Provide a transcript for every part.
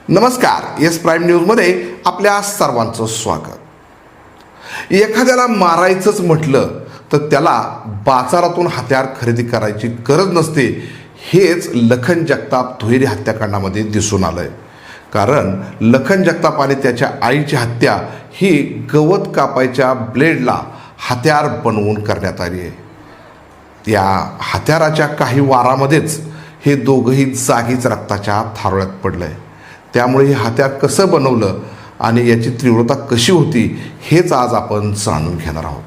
नमस्कार, S prime न्यूजमध्ये आपल्या सर्वांचं स्वागत। एखाद्याला मारायचंच म्हटलं तर त्याला बाजारातून हत्यार खरेदी करायची गरज नसते, हेच लखन जगताप दुहेरी हत्याकांडामध्ये दिसून आलंय। कारण लखन जगताप आणि त्याच्या आईची हत्या ही गवत कापायच्या ब्लेडला हत्यार बनवून करण्यात आली आहे। त्या हत्याराच्या काही वारामध्येच हे दोघंही जागीच रक्ताच्या थारोळ्यात पडलंय। त्यामुळे हे हत्यार कसं बनवलं आणि याची तीव्रता कशी होती हेच आज आपण जाणून घेणार आहोत।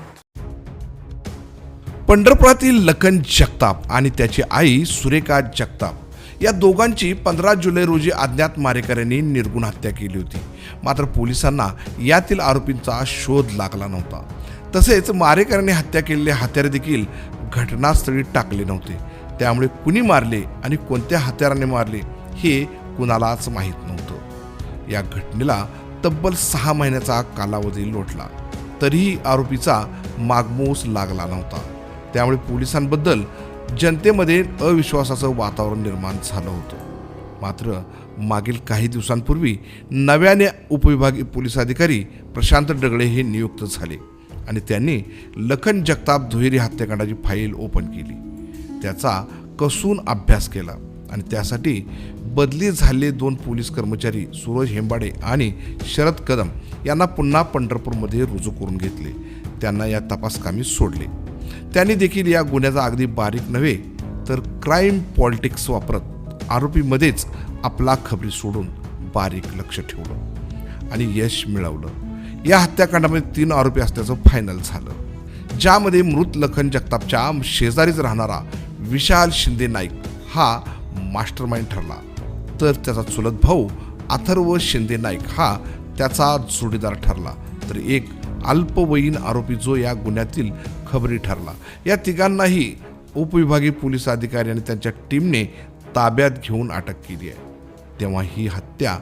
पंढरपुरातील लखन जगताप आणि त्याची आई सुरेखा जगताप या दोघांची 15 जुलै रोजी अज्ञात मारेकऱ्यांनी निर्गुण हत्या केली होती। मात्र पोलिसांना यातील आरोपींचा शोध लागला नव्हता। तसेच मारेकऱ्यांनी हत्या केलेले हत्यार देखील घटनास्थळी टाकले नव्हते। त्यामुळे कुणी मारले आणि कोणत्या हत्याराने मारले हे कुणालाच माहीत नव्हतं। या घटनेला तब्बल 6 महिन्याचा कालावधी लोटला, तरीही आरोपीचा मागमूस लागला नव्हता। त्यामुळे पोलिसांबद्दल जनतेमध्ये अविश्वासाचं वातावरण निर्माण झालं होतं। मात्र मागील काही दिवसांपूर्वी नव्याने उपविभागीय पोलीस अधिकारी प्रशांत डगळे हे नियुक्त झाले आणि त्यांनी लखन जगताप दुहेरी हत्याकांडाची फाईल ओपन केली, त्याचा कसून अभ्यास केला आणि त्यासाठी बदली झालेले 2 पोलीस कर्मचारी सूरज हेंबाडे आणि शरद कदम यांना पुन्हा पंढरपूरमध्ये रुजू करून घेतले। त्यांना या तपासकामी सोडले। त्यांनी देखील या गुन्ह्याचा अगदी बारीक नव्हे तर क्राईम पॉलिटिक्स वापरत आरोपीमध्येच आपला खबरी सोडून बारीक लक्ष ठेवलं आणि यश मिळवलं। या हत्याकांडामध्ये 3 आरोपी असल्याचं फायनल झालं, ज्यामध्ये मृत लखन जगतापच्या शेजारीच राहणारा विशाल शिंदे नाईक हा मास्टरमाइंड ठरला, तर त्याचा चुलत भाऊ अथर्व शिंदे नाईक हा त्याचा जोडीदार ठरला, तर एक अल्पवयीन आरोपी जो या गुन्ह्यातील खबरी ठरला। या तिघांनाही उपविभागीय पोलीस अधिकारी आणि त्यांच्या टीमने ताब्यात घेऊन अटक केली आहे। तेव्हा ही हत्या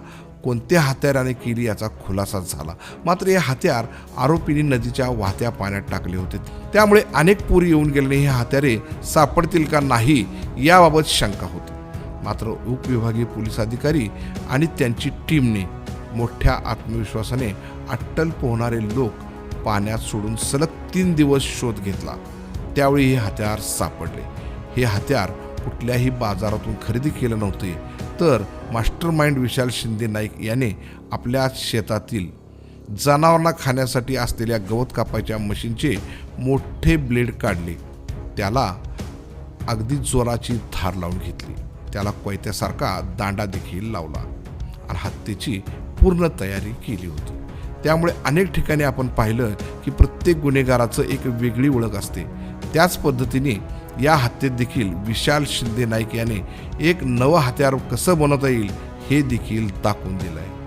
कोणत्या हत्याराने केली याचा खुलासा झाला। मात्र हे हत्यार आरोपींनी नदीच्या वाहत्या पाण्यात टाकले होते। त्यामुळे अनेक पूर येऊन गेल्याने हे हत्यारे सापडतील का नाही याबाबत शंका होती। मात्र उपविभागीय पोलीस अधिकारी आणि त्यांची टीमने मोठ्या आत्मविश्वासाने अट्टल पोहणारे लोक पाण्यात सोडून सलग 3 दिवस शोध घेतला। त्यावेळी हे हत्यार सापडले। हे हत्यार कुठल्याही बाजारातून खरेदी केलं नव्हते, तर मास्टरमाइंड विशाल शिंदे नाईक याने आपल्या शेतातील जनावरांना खाण्यासाठी असलेल्या गवत कापायच्या मशीनचे मोठे ब्लेड काढले, त्याला अगदी जोराची धार लावून घेतली, त्याला कोयत्यासारखा दांडा देखील लावला आणि हत्येची पूर्ण तयारी केली होती। त्यामुळे अनेक ठिकाणी आपण पाहिलं की प्रत्येक गुन्हेगाराचं एक वेगळी ओळख असते। त्याच पद्धतीने या हत्येत देखील विशाल शिंदे नाईक याने एक नवं हत्यार कसं बनवता येईल हे देखील दाखवून दिलं आहे।